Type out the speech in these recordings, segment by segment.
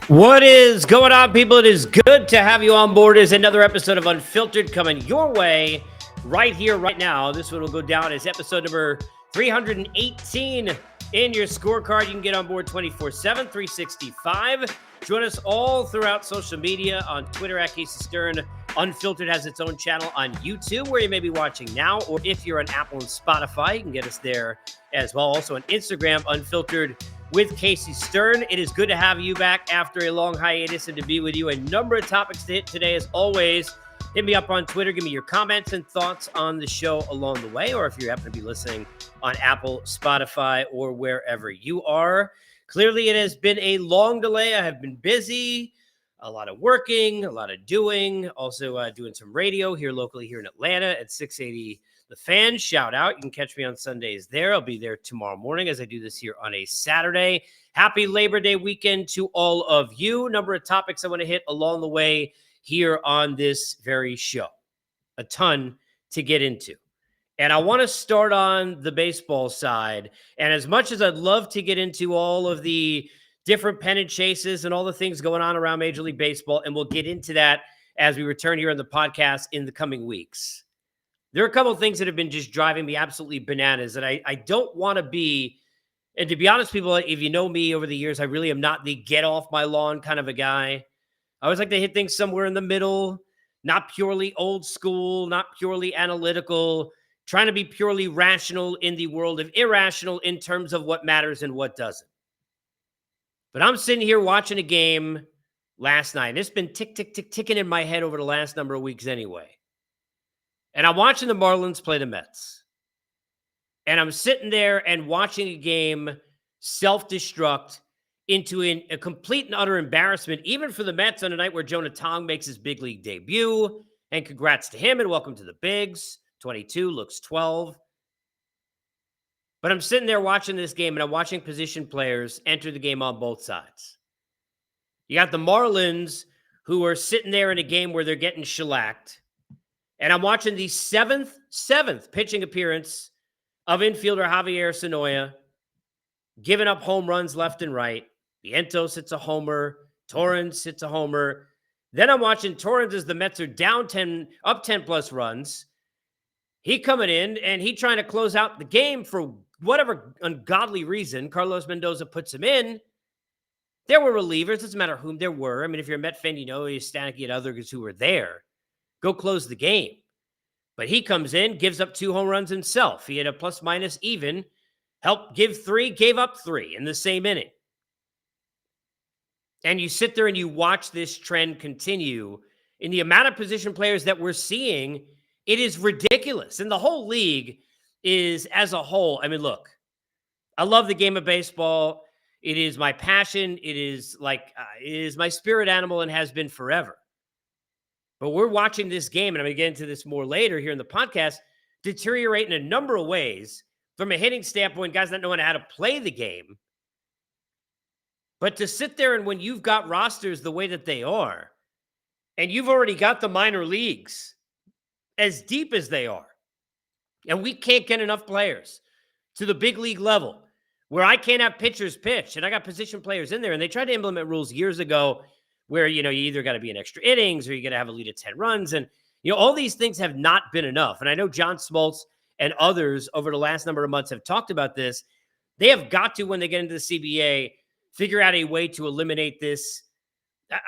What is going on, people? It is good to have you on board as another episode of Unfiltered coming your way right here, right now. This one will go down as episode number 318 in your scorecard. You can get on board 24/7, 365. Join us all throughout social media on Twitter at Casey Stern. Unfiltered has its own channel on YouTube where you may be watching now, or if you're on Apple and Spotify, you can get us there as well. Also on Instagram, Unfiltered with Casey Stern. It is good to have you back after a long hiatus and to be with you. A number of topics to hit today, as always. Hit me up on Twitter. Give me your comments and thoughts on the show along the way, or if you happen to be listening on Apple, Spotify, or wherever you are. Clearly, it has been a long delay. I have been busy, a lot of working, a lot of doing, also doing some radio here locally here in Atlanta at 680 The Fan. Shout out. You can catch me on Sundays there. I'll be there tomorrow morning as I do this here on a Saturday. Happy Labor Day weekend to all of you. Number of topics I want to hit along the way here on this very show. A ton to get into. And I want to start on the baseball side. And as much as I'd love to get into all of the different pennant chases and all the things going on around Major League Baseball, and we'll get into that as we return here on the podcast in the coming weeks. There are a couple of things that have been just driving me absolutely bananas, and I don't want to be, and to be honest, people, if you know me over the years, I really am not the get off my lawn kind of a guy. I always like to hit things somewhere in the middle, not purely old school, not purely analytical, trying to be purely rational in the world of irrational in terms of what matters and what doesn't. But I'm sitting here watching a game last night, and it's been ticking in my head over the last number of weeks anyway. And I'm watching the Marlins play the Mets. And I'm sitting there and watching a game self-destruct into a complete and utter embarrassment, even for the Mets on a night where Jonah Tong makes his big league debut. And congrats to him and welcome to the Bigs. 22, looks 12. But I'm sitting there watching this game, and I'm watching position players enter the game on both sides. You got the Marlins, who are sitting there in a game where they're getting shellacked. And I'm watching the seventh pitching appearance of infielder Javier Sonoya, giving up home runs left and right. Vientos hits a homer. Torrens hits a homer. Then I'm watching Torrens as the Mets are down 10, up 10 plus runs. He coming in and he trying to close out the game for whatever ungodly reason. Carlos Mendoza puts him in. There were relievers. Doesn't matter whom there were. I mean, if you're a Met fan, you know he's Stanek and others who were there. Go close the game. But he comes in, gives up 2 home runs himself. He had a plus minus even, helped give 3, gave up 3 in the same inning. And you sit there and you watch this trend continue in the amount of position players that we're seeing. It is ridiculous. And the whole league is, as a whole, I mean, look, I love the game of baseball. It is my passion. It is my spirit animal and has been forever. But we're watching this game, and I'm going to get into this more later here in the podcast, deteriorate in a number of ways from a hitting standpoint, guys not knowing how to play the game. But to sit there and when you've got rosters the way that they are, and you've already got the minor leagues as deep as they are, and we can't get enough players to the big league level where I can't have pitchers pitch, and I got position players in there, and they tried to implement rules years ago where, you either got to be in extra innings or you got to have a lead of 10 runs. And, all these things have not been enough. And I know John Smoltz and others over the last number of months have talked about this. They have got to, when they get into the CBA, figure out a way to eliminate this.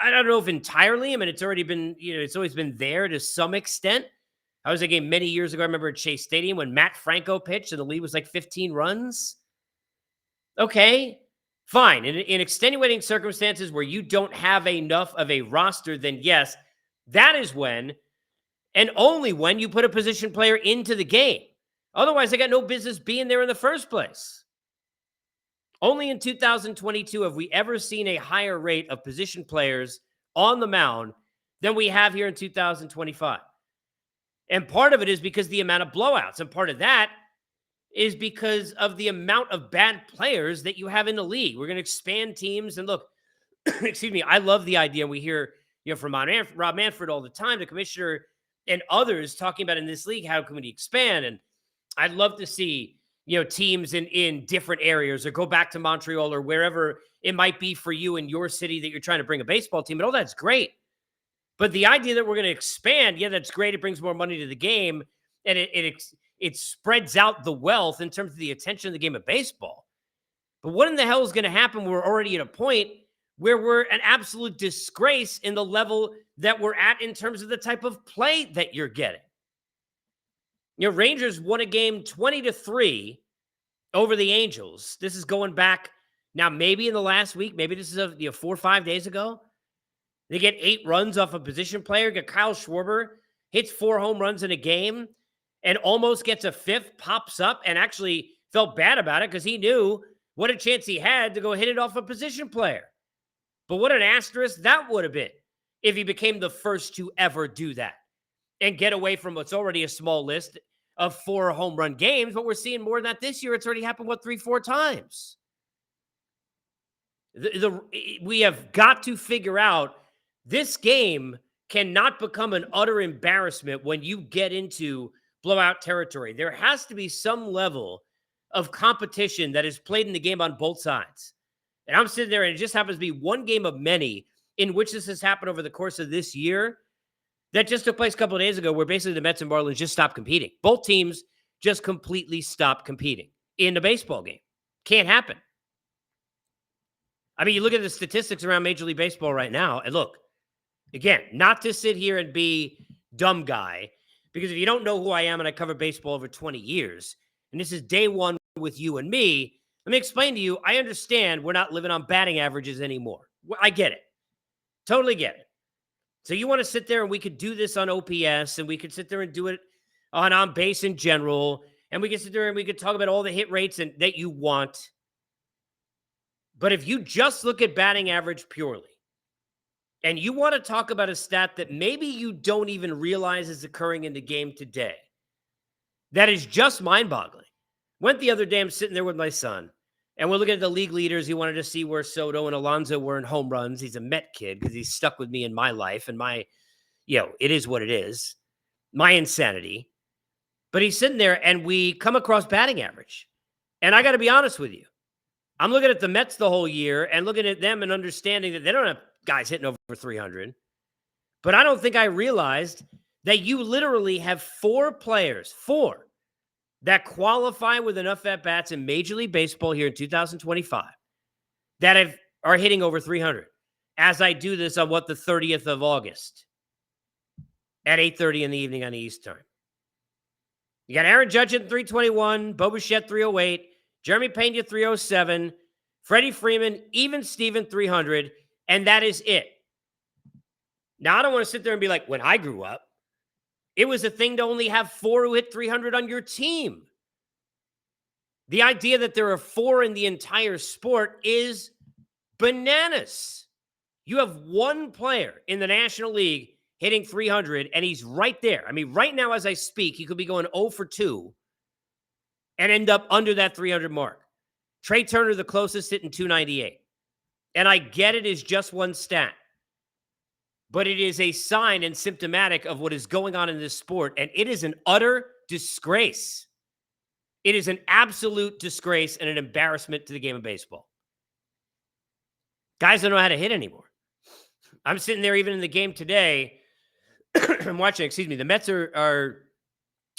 I don't know if entirely. I mean, it's already been, it's always been there to some extent. I was at a game many years ago. I remember at Chase Stadium when Matt Franco pitched and the lead was like 15 runs. Okay. Fine. In extenuating circumstances where you don't have enough of a roster, then yes, that is when, and only when, you put a position player into the game. Otherwise, they got no business being there in the first place. Only in 2022 have we ever seen a higher rate of position players on the mound than we have here in 2025. And part of it is because the amount of blowouts. And part of that is because of the amount of bad players that you have in the league. We're going to expand teams. And look, excuse me, I love the idea. We hear from Rob Manfred all the time, the commissioner and others talking about in this league, how can we expand? And I'd love to see, teams in different areas, or go back to Montreal or wherever it might be for you in your city that you're trying to bring a baseball team. And all that's great. But the idea that we're going to expand, yeah, that's great. It brings more money to the game, and it spreads out the wealth in terms of the attention of the game of baseball. But what in the hell is going to happen? We're already at a point where we're an absolute disgrace in the level that we're at in terms of the type of play that you're getting. Rangers won a game 20-3 over the Angels. This is going back now, maybe in the last week, maybe this is 4 or 5 days ago. They get 8 runs off a position player. Get Kyle Schwarber, hits 4 home runs in a game and almost gets a 5th, pops up, and actually felt bad about it because he knew what a chance he had to go hit it off a position player. But what an asterisk that would have been if he became the first to ever do that and get away from what's already a small list of 4 home run games. But we're seeing more than that this year. It's already happened, 3-4 times. We have got to figure out, this game cannot become an utter embarrassment when you get into blowout territory. There has to be some level of competition that is played in the game on both sides. And I'm sitting there, and it just happens to be one game of many in which this has happened over the course of this year that just took place a couple of days ago, where basically the Mets and Marlins just stopped competing. Both teams just completely stopped competing in a baseball game. Can't happen. I mean, you look at the statistics around Major League Baseball right now, and look, again, not to sit here and be dumb guy, because if you don't know who I am, and I cover baseball over 20 years, and this is day one with you and me, let me explain to you, I understand we're not living on batting averages anymore. I get it. Totally get it. So you want to sit there and we could do this on OPS, and we could sit there and do it on base in general, and we could sit there and we could talk about all the hit rates that you want. But if you just look at batting average purely, and you want to talk about a stat that maybe you don't even realize is occurring in the game today, that is just mind-boggling. Went the other day, I'm sitting there with my son, and we're looking at the league leaders. He wanted to see where Soto and Alonso were in home runs. He's a Met kid because he's stuck with me in my life, and it is what it is, my insanity. But he's sitting there, and we come across batting average. And I got to be honest with you. I'm looking at the Mets the whole year and looking at them and understanding that they don't have guys hitting over 300. But I don't think I realized that you literally have 4 players, 4, that qualify with enough at-bats in Major League Baseball here in 2025 that are hitting over 300. As I do this on the 30th of August at 8:30 in the evening on the East time. You got Aaron Judge at 321, Bo Bichette 308, Jeremy Pena 307, Freddie Freeman, even Steven 300, and that is it. Now, I don't want to sit there and be like, when I grew up, it was a thing to only have 4 who hit 300 on your team. The idea that there are 4 in the entire sport is bananas. You have 1 player in the National League hitting 300, and he's right there. I mean, right now as I speak, he could be going 0 for 2 and end up under that 300 mark. Trey Turner, the closest, hitting 298. And I get it is just one stat, but it is a sign and symptomatic of what is going on in this sport, and it is an utter disgrace. It is an absolute disgrace and an embarrassment to the game of baseball. Guys don't know how to hit anymore. I'm sitting there even in the game today. I'm watching, the Mets are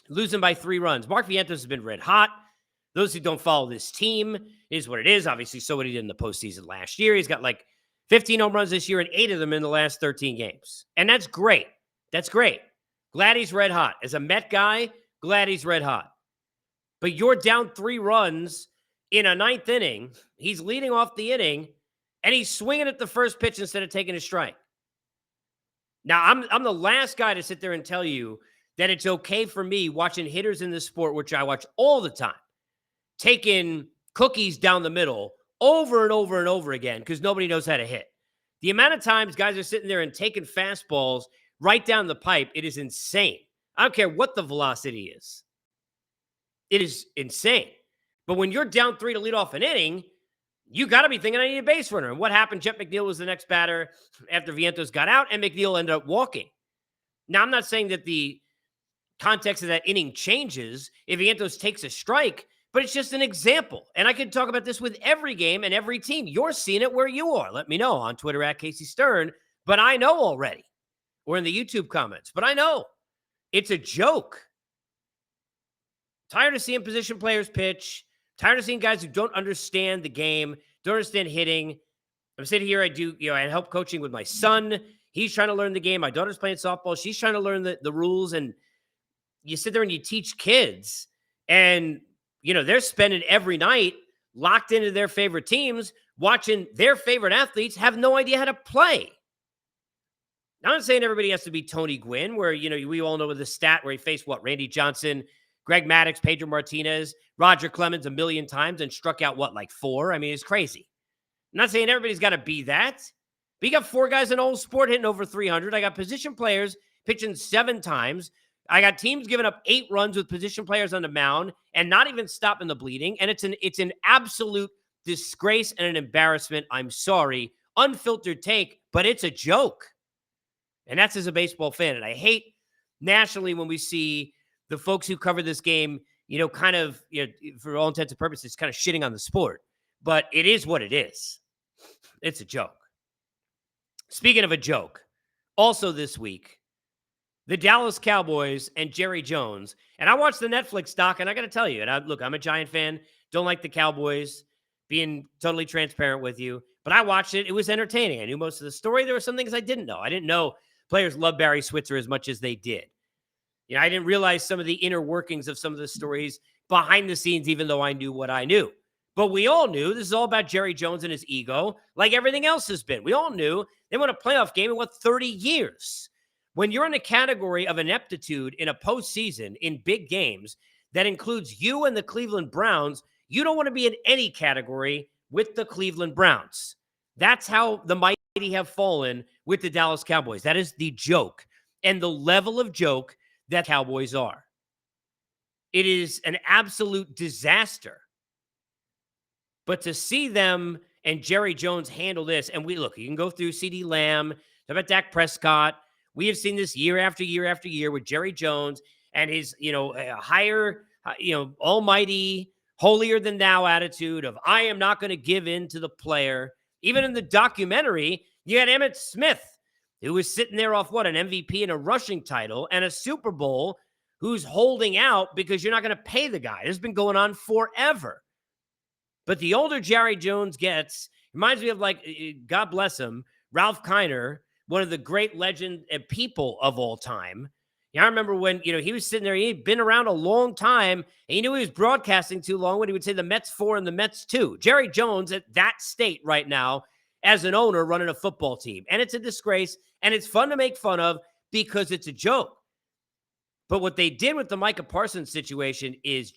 losing by 3 runs. Mark Vientos has been red hot. Those who don't follow this team, it is what it is. Obviously, so what he did in the postseason last year. He's got 15 home runs this year and 8 of them in the last 13 games. And that's great. That's great. Glad he's red hot. As a Met guy, glad he's red hot. But you're down 3 runs in a 9th inning. He's leading off the inning, and he's swinging at the first pitch instead of taking a strike. Now, I'm the last guy to sit there and tell you that it's okay for me watching hitters in this sport, which I watch all the time, taking cookies down the middle over and over and over again because nobody knows how to hit. The amount of times guys are sitting there and taking fastballs right down the pipe, it is insane. I don't care what the velocity is. It is insane. But when you're down 3 to lead off an inning, you got to be thinking, I need a base runner. And what happened? Jeff McNeil was the next batter after Vientos got out, and McNeil ended up walking. Now, I'm not saying that the context of that inning changes if Vientos takes a strike, But it's just an example. And I could talk about this with every game and every team. You're seeing it where you are. Let me know on Twitter at Casey Stern. But I know already. Or in the YouTube comments. But I know. It's a joke. Tired of seeing position players pitch. Tired of seeing guys who don't understand the game, don't understand hitting. I'm sitting here, I help coaching with my son. He's trying to learn the game. My daughter's playing softball. She's trying to learn the rules. And you sit there and you teach kids. And, they're spending every night locked into their favorite teams, watching their favorite athletes have no idea how to play. Now, I'm not saying everybody has to be Tony Gwynn, where, we all know the stat where he faced Randy Johnson, Greg Maddux, Pedro Martinez, Roger Clemens a million times and struck out, like 4? I mean, it's crazy. I'm not saying everybody's got to be that. But you got 4 guys in old sport hitting over 300. I got position players pitching 7 times. I got teams giving up 8 runs with position players on the mound and not even stopping the bleeding. And it's an absolute disgrace and an embarrassment. I'm sorry. Unfiltered take, but it's a joke. And that's as a baseball fan. And I hate nationally when we see the folks who cover this game, for all intents and purposes, kind of shitting on the sport. But it is what it is. It's a joke. Speaking of a joke, also this week, the Dallas Cowboys and Jerry Jones. And I watched the Netflix doc, and I got to tell you, and I'm a Giant fan, don't like the Cowboys, being totally transparent with you. But I watched it. It was entertaining. I knew most of the story. There were some things I didn't know. I didn't know players love Barry Switzer as much as they did. I didn't realize some of the inner workings of some of the stories behind the scenes, even though I knew what I knew. But we all knew this is all about Jerry Jones and his ego, like everything else has been. We all knew they won a playoff game in 30 years. When you're in a category of ineptitude in a postseason in big games that includes you and the Cleveland Browns, you don't want to be in any category with the Cleveland Browns. That's how the mighty have fallen with the Dallas Cowboys. That is the joke and the level of joke that Cowboys are. It is an absolute disaster. But to see them and Jerry Jones handle this, and you can go through CeeDee Lamb, talk about Dak Prescott. We have seen this year after year after year with Jerry Jones and his, higher, almighty, holier than thou attitude of I am not going to give in to the player. Even in the documentary, you had Emmitt Smith, who was sitting there off an MVP and a rushing title and a Super Bowl, who's holding out because you're not going to pay the guy. This has been going on forever. But the older Jerry Jones gets, reminds me of God bless him, Ralph Kiner, one of the great legend and people of all time. I remember when, he was sitting there, he'd been around a long time, and he knew he was broadcasting too long when he would say the Mets 4 and the Mets 2. Jerry Jones at that state right now as an owner running a football team. And it's a disgrace, and it's fun to make fun of because it's a joke. But what they did with the Micah Parsons situation is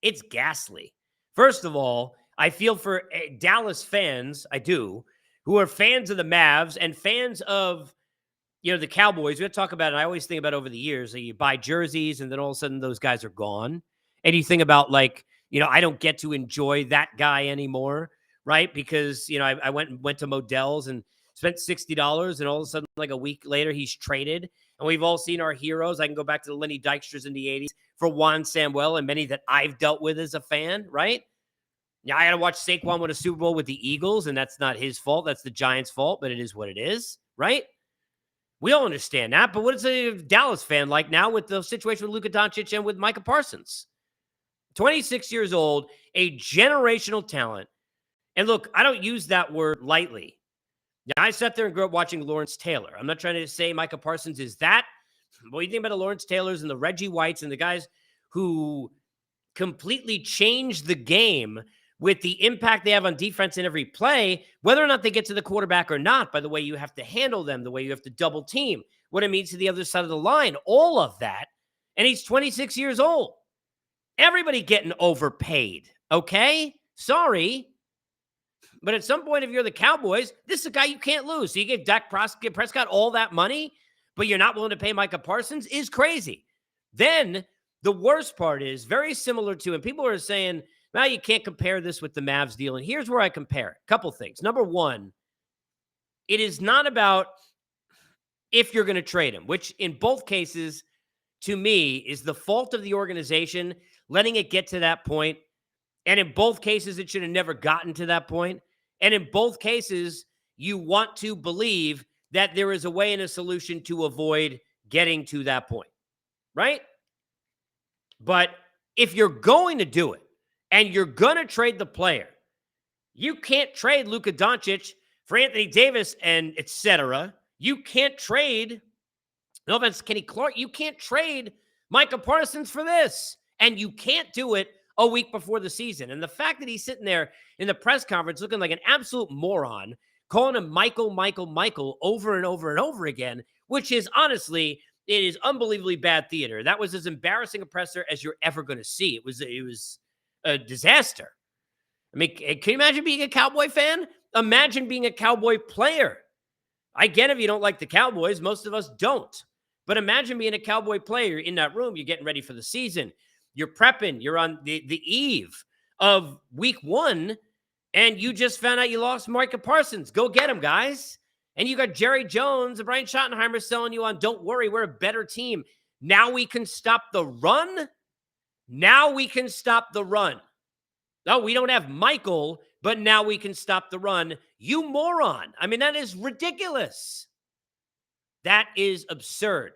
it's ghastly. First of all, I feel for Dallas fans, I do, who are fans of the Mavs and fans of, the Cowboys. We have to talk about it. I always think about over the years, you buy jerseys and then all of a sudden those guys are gone. And you think about I don't get to enjoy that guy anymore, right? Because, I went to Modell's and spent $60 and all of a sudden, a week later, he's traded. And we've all seen our heroes. I can go back to the Lenny Dykstras in the 80s for Juan Samuel and many that I've dealt with as a fan, right? Yeah, I got to watch Saquon win a Super Bowl with the Eagles, and that's not his fault. That's the Giants' fault, but it is what it is, right? We all understand that, but what is a Dallas fan like now with the situation with Luka Doncic and with Micah Parsons? 26 years old, a generational talent. And look, I don't use that word lightly. Now, I sat there and grew up watching Lawrence Taylor. I'm not trying to say Micah Parsons is that. What do you think about the Lawrence Taylors and the Reggie Whites and the guys who completely changed the game with the impact they have on defense in every play, whether or not they get to the quarterback or not, by the way you have to handle them, the way you have to double team, what it means to the other side of the line, all of that. And he's 26 years old. Everybody getting overpaid, okay? Sorry. But at some point, if you're the Cowboys, this is a guy you can't lose. So you give Dak Prescott all that money, but you're not willing to pay Micah Parsons is crazy. Then the worst part is very similar to, and people are saying, well, you can't compare this with the Mavs deal. And here's where I compare it. Couple things. Number one, it is not about if you're going to trade him, which in both cases, to me, is the fault of the organization letting it get to that point And in both cases, it should have never gotten to that point. And in both cases, you want to believe that there is a way and a solution to avoid getting to that point, right? But if you're going to do it and you're going to trade the player, you can't trade Luka Doncic for Anthony Davis and etc. You can't trade, no offense, Kenny Clark. You can't trade Micah Parsons for this. And you can't do it a week before the season. And the fact that he's sitting there in the press conference looking like an absolute moron, calling him Michael over and over and over again, which is honestly, it is unbelievably bad theater. That was as embarrassing a presser as you're ever going to see. It was a disaster. I mean, can you imagine being a Cowboy fan? Imagine being a Cowboy player. I get if you don't like the Cowboys. Most of us don't. But imagine being a Cowboy player in that room. You're getting ready for the season. You're prepping. You're on the eve of week 1, and you just found out you lost Micah Parsons. Go get him, guys. And you got Jerry Jones and Brian Schottenheimer selling you on, don't worry, we're a better team. Now we can stop the run? Now we can stop the run. No, we don't have Michael, but now we can stop the run. You moron. I mean, that is ridiculous. That is absurd.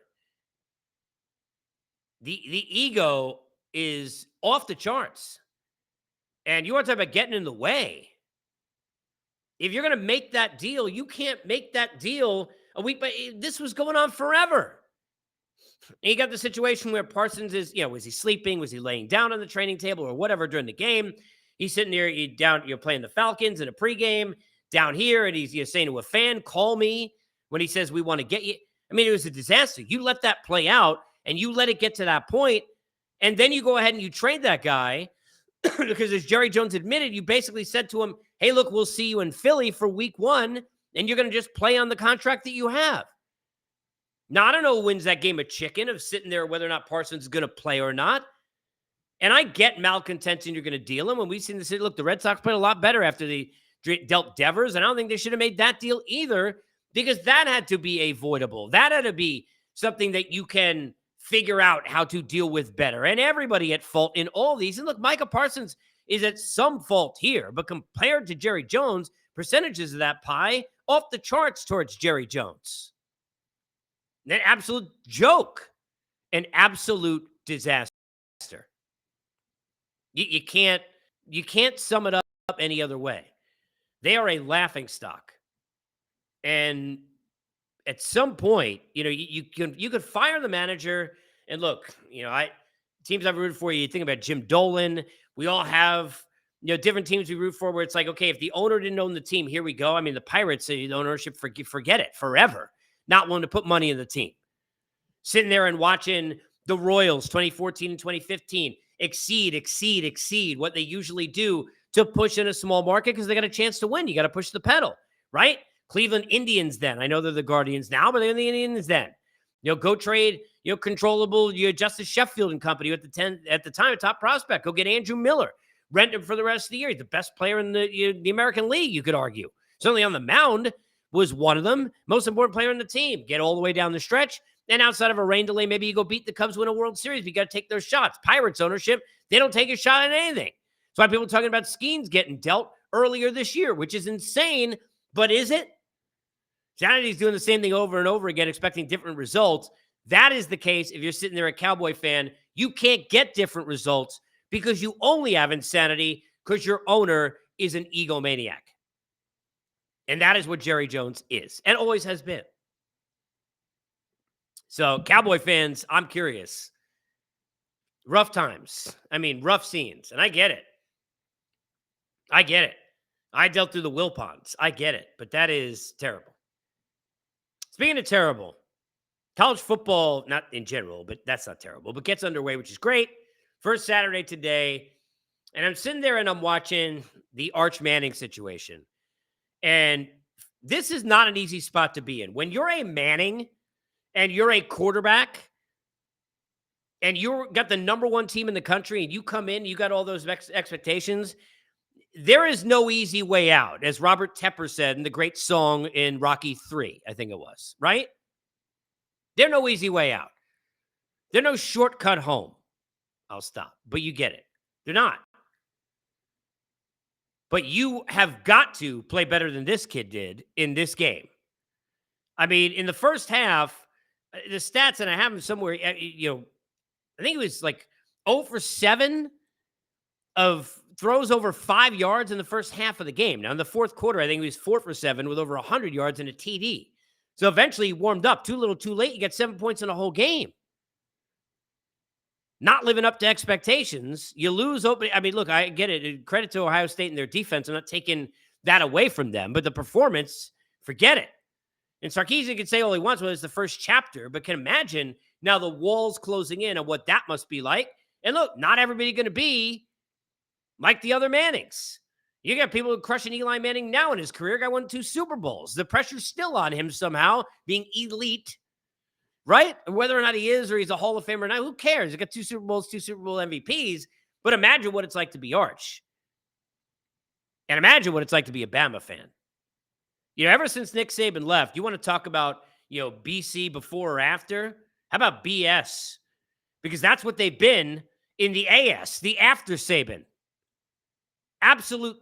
The ego is off the charts. And you want to talk about getting in the way. If you're going to make that deal, you can't make that deal a week. But this was going on forever. And you got the situation where Parsons is, was he sleeping? Was he laying down on the training table or whatever during the game? He's sitting there, you're playing the Falcons in a pregame down here, and he's saying to a fan, call me when he says, we want to get you. I mean, it was a disaster. You let that play out, and you let it get to that point, and then you go ahead and you trade that guy because as Jerry Jones admitted, you basically said to him, hey, look, we'll see you in Philly for week 1, and you're going to just play on the contract that you have. Now, I don't know who wins that game of chicken of sitting there whether or not Parsons is going to play or not. And I get malcontents and you're going to deal him. And we've seen this. Look, the Red Sox played a lot better after they dealt Devers. And I don't think they should have made that deal either because that had to be avoidable. That had to be something that you can figure out how to deal with better. And everybody at fault in all these. And look, Micah Parsons is at some fault here. But compared to Jerry Jones, percentages of that pie off the charts towards Jerry Jones. An absolute joke. An absolute disaster. You can't sum it up any other way. They are a laughingstock. And at some point, you could fire the manager. And look, teams I've rooted for, you think about Jim Dolan. We all have, different teams we root for where it's like, okay, if the owner didn't own the team, here we go. I mean, the Pirates, the ownership, forget it forever. Not willing to put money in the team. Sitting there and watching the Royals 2014 and 2015 exceed what they usually do to push in a small market because they got a chance to win. You got to push the pedal, right? Cleveland Indians then. I know they're the Guardians now, but they're the Indians then. Go trade, controllable Justice Sheffield and company at the time, a top prospect. Go get Andrew Miller. Rent him for the rest of the year. He's the best player in the American League, you could argue. Certainly on the mound was one of them. Most important player in the team. Get all the way down the stretch. And outside of a rain delay, maybe you go beat the Cubs, win a World Series. You got to take those shots. Pirates ownership, they don't take a shot at anything. That's why people are talking about Skeens getting dealt earlier this year, which is insane. But is it? Sanity's doing the same thing over and over again, expecting different results. That is the case if you're sitting there a Cowboy fan. You can't get different results because you only have insanity because your owner is an egomaniac. And that is what Jerry Jones is and always has been. So, Cowboy fans, I'm curious. Rough times. I mean, rough scenes. And I get it. I dealt through the Wilpons. I get it. But that is terrible. Speaking of terrible, college football, not in general, but that's not terrible, but gets underway, which is great. First Saturday today. And I'm sitting there and I'm watching the Arch Manning situation. And this is not an easy spot to be in. When you're a Manning and you're a quarterback, and you got the number one team in the country, and you come in, you got all those expectations, there is no easy way out, as Robert Tepper said in the great song in Rocky III, I think it was, right? There's no easy way out. There's no shortcut home. I'll stop, but you get it. They're not. But you have got to play better than this kid did in this game. I mean, in the first half, the stats, and I have them somewhere, I think it was like 0 for 7 of throws over 5 yards in the first half of the game. Now, in the fourth quarter, I think he was 4 for 7 with over 100 yards and a TD. So eventually he warmed up. Too little, too late. You get 7 points in a whole game. Not living up to expectations. You lose open. I mean, look, I get it. Credit to Ohio State and their defense. I'm not taking that away from them. But the performance, forget it. And Sarkisian can say all he wants, well, it's the first chapter. But can imagine now the walls closing in on what that must be like. And look, not everybody going to be like the other Mannings. You got people crushing Eli Manning now in his career. Guy won 2 Super Bowls. The pressure's still on him somehow, being elite, right? Whether or not he is or he's a Hall of Famer or not, who cares? He got 2 Super Bowls, 2 Super Bowl MVPs. But imagine what it's like to be Arch. And imagine what it's like to be a Bama fan. Ever since Nick Saban left, you want to talk about, BC before or after? How about BS? Because that's what they've been in the AS, the after Saban. Absolute,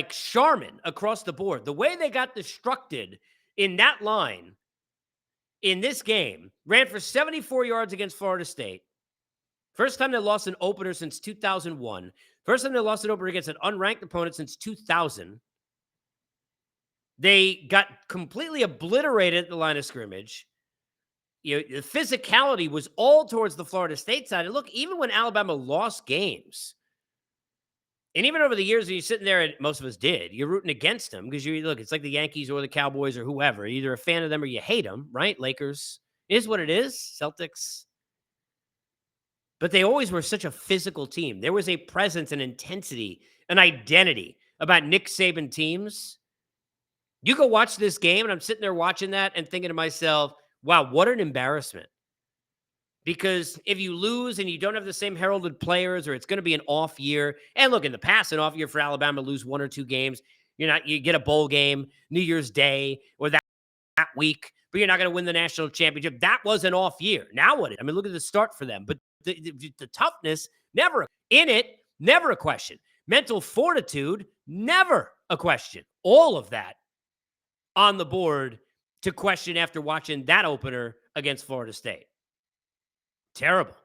Charmin across the board. The way they got destructed in that line in this game, ran for 74 yards against Florida State. First time they lost an opener since 2001. First time they lost an opener against an unranked opponent since 2000. They got completely obliterated at the line of scrimmage. The physicality was all towards the Florida State side. And look, even when Alabama lost games, and even over the years when you're sitting there, and most of us did, you're rooting against them because it's like the Yankees or the Cowboys or whoever. You're either a fan of them or you hate them, right? Lakers is what it is. Celtics. But they always were such a physical team. There was a presence, an intensity, an identity about Nick Saban teams. You go watch this game, and I'm sitting there watching that and thinking to myself, wow, what an embarrassment. Because if you lose and you don't have the same heralded players, or it's going to be an off year, and look, in the past, an off year for Alabama to lose 1 or 2 games, you get a bowl game, New Year's Day, or that week, but you're not going to win the national championship. That was an off year. Now what? I mean, look at the start for them. But the toughness, never in it, never a question. Mental fortitude, never a question. All of that on the board to question after watching that opener against Florida State. Terrible.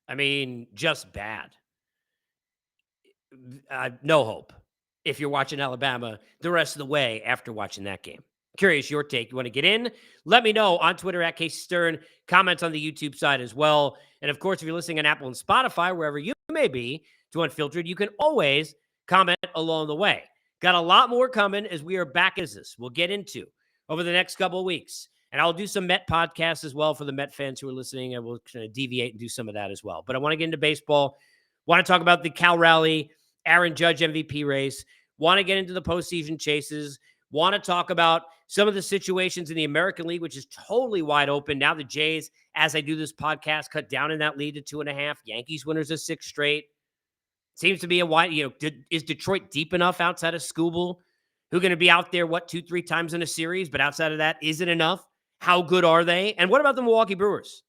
I mean, just bad. No hope if you're watching Alabama the rest of the way after watching that game. Curious your take. You want to get in? Let me know on Twitter at Casey Stern. Comments on the YouTube side as well. And of course, if you're listening on Apple and Spotify, wherever you may be, to Unfiltered, you can always comment along the way. Got a lot more coming as we are back as this. We'll get into over the next couple of weeks. And I'll do some Met podcasts as well for the Met fans who are listening. I will kind of deviate and do some of that as well. But I want to get into baseball. Want to talk about the Cal Rally, Aaron Judge MVP race. Want to get into the postseason chases. Want to talk about some of the situations in the American League, which is totally wide open. Now the Jays, as I do this podcast, cut down in that lead to 2.5. Yankees winners of 6 straight. Seems to be a wide, is Detroit deep enough outside of Skubal, who are going to be out there, 2-3 times in a series, but outside of that, is it enough? How good are they? And what about the Milwaukee Brewers?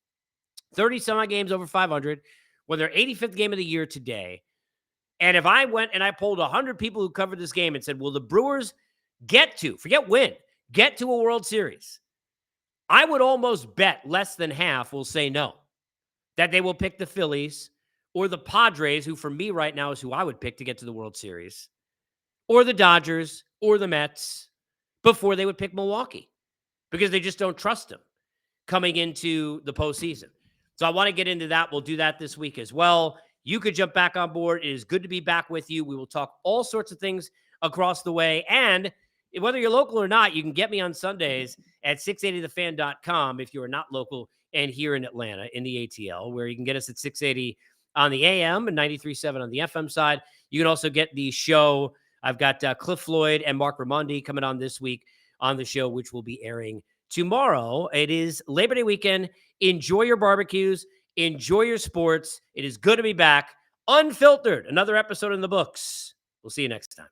30-some-odd games over 500, won their 85th game of the year today. And if I went and I polled 100 people who covered this game and said, will the Brewers get to a World Series? I would almost bet less than half will say no, that they will pick the Phillies or the Padres, who for me right now is who I would pick to get to the World Series, or the Dodgers or the Mets before they would pick Milwaukee, because they just don't trust them coming into the postseason. So I want to get into that. We'll do that this week as well. You could jump back on board. It is good to be back with you. We will talk all sorts of things across the way. And whether you're local or not, you can get me on Sundays at 680thefan.com if you are not local and here in Atlanta in the ATL, where you can get us at 680 on the AM and 93.7 on the FM side. You can also get the show. I've got Cliff Floyd and Mark Raimondi coming on this week on the show, which will be airing tomorrow. It is Labor Day weekend. Enjoy your barbecues. Enjoy your sports. It is good to be back. Unfiltered. Another episode in the books. We'll see you next time.